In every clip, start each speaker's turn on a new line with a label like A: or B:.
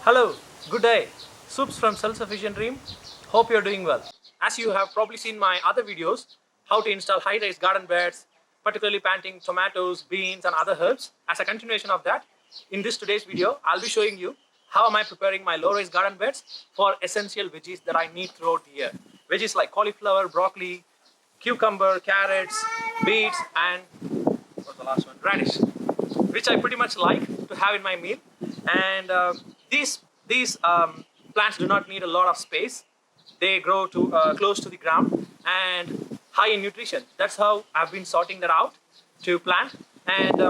A: Hello, good day. Soups from Self-Sufficient Dream. Hope you're doing well. As you have probably seen my other videos, how to install high-rise garden beds, particularly planting tomatoes, beans and other herbs. As a continuation of that, in this today's video, I'll be showing you how am I preparing my low-rise garden beds for essential veggies that I need throughout the year. Veggies like cauliflower, broccoli, cucumber, carrots, beets and what's the last one? Radish, which I pretty much like to have in my meal. And these plants do not need a lot of space. They grow to close to the ground and high in nutrition. That's how I've been sorting that out to plant. And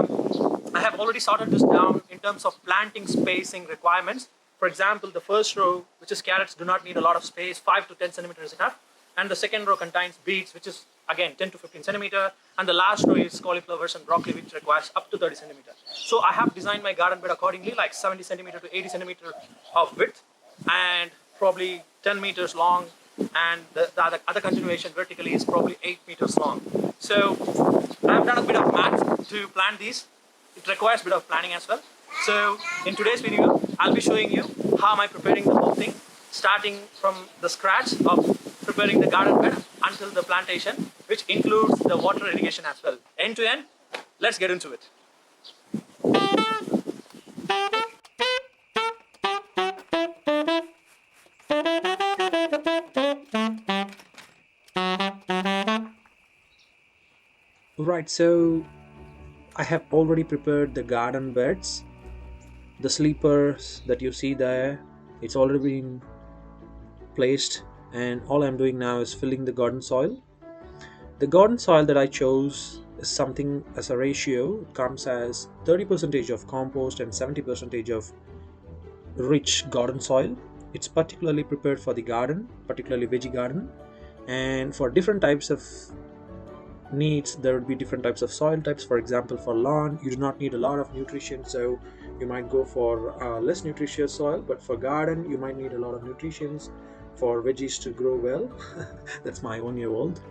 A: I have already sorted this down in terms of planting spacing requirements. For example, the first row, which is carrots, do not need a lot of space. 5 to 10 centimeters is enough. And the second row contains beets, which is again 10 to 15 centimeter. And the last row is cauliflowers and broccoli, which requires up to 30 centimeter. So I have designed my garden bed accordingly, like 70 centimeter to 80 centimeter of width and probably 10 meters long. And the other continuation vertically is probably 8 meters long. So I've done a bit of math to plant these. It requires a bit of planning as well. So in today's video, I'll be showing you how am I preparing the whole thing, starting from the scratch of preparing the garden bed until the plantation, which includes the water irrigation as well. End to end, let's get into it.
B: Right, so I have already prepared the garden beds, the sleepers that you see there. It's already been placed, and all I'm doing now is filling the garden soil. The garden soil that I chose is something as a ratio. It comes as 30% of compost and 70% of rich garden soil. It's particularly prepared for the garden, particularly veggie garden, and for different types of needs there would be different types of soil types. For example, for lawn you do not need a lot of nutrition, so you might go for less nutritious soil, but for garden you might need a lot of nutrition for veggies to grow well. That's my 1 year old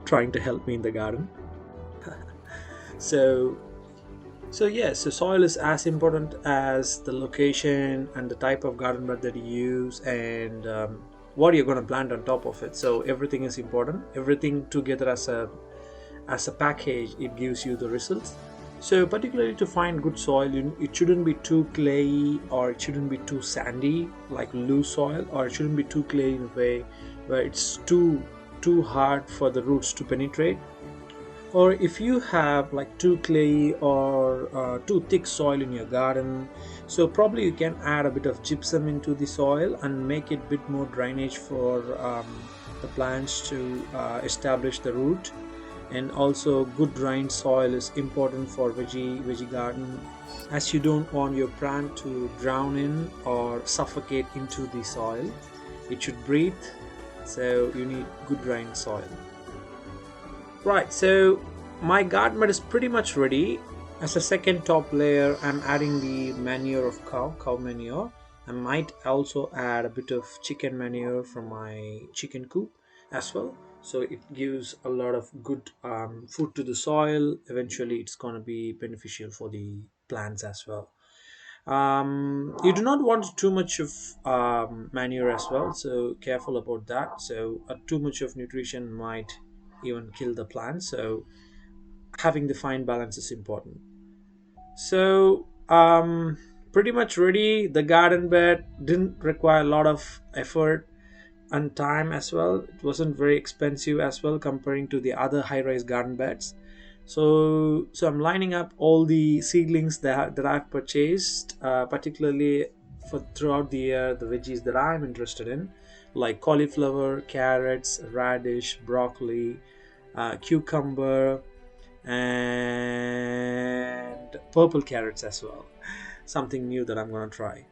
B: trying to help me in the garden. so yes, so soil is as important as the location and the type of garden bed that you use, and what you're going to plant on top of it. So everything is important. Everything together as a package, it gives you the results. So particularly to find good soil, it shouldn't be too clayey, or it shouldn't be too sandy like loose soil, or it shouldn't be too clay in a way where it's too hard for the roots to penetrate. Or if you have like too clay or too thick soil in your garden, so probably you can add a bit of gypsum into the soil and make it a bit more drainage for the plants to establish the root. And also good drained soil is important for veggie garden, as you don't want your plant to drown in or suffocate into the soil. It should breathe, so you need good drained soil. Right, so my garden bed is pretty much ready. As a second top layer, I'm adding the manure of cow manure. I might also add a bit of chicken manure from my chicken coop as well. So it gives a lot of good food to the soil. Eventually, it's going to be beneficial for the plants as well. You do not want too much of manure as well, so careful about that. So too much of nutrition might even kill the plant, so having the fine balance is important. So pretty much ready. The garden bed didn't require a lot of effort and time as well. It wasn't very expensive as well comparing to the other high-rise garden beds. So I'm lining up all the seedlings that I've purchased, particularly for throughout the year, the veggies that I'm interested in, like cauliflower, carrots, radish, broccoli, cucumber, and purple carrots as well. Something new that I'm gonna try.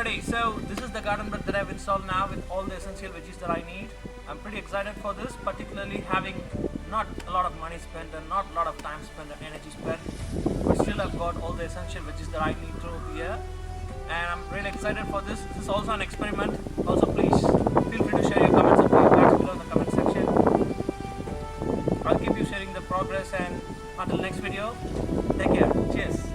A: Alrighty, so this is the garden bed that I've installed now with all the essential veggies that I need. I'm pretty excited for this, particularly having not a lot of money spent and not a lot of time spent and energy spent, but still I've got all the essential veggies that I need through here. And I'm really excited for this. This is also an experiment. Also, please feel free to share your comments and feedback below in the comment section. I'll keep you sharing the progress, and until next video, take care. Cheers.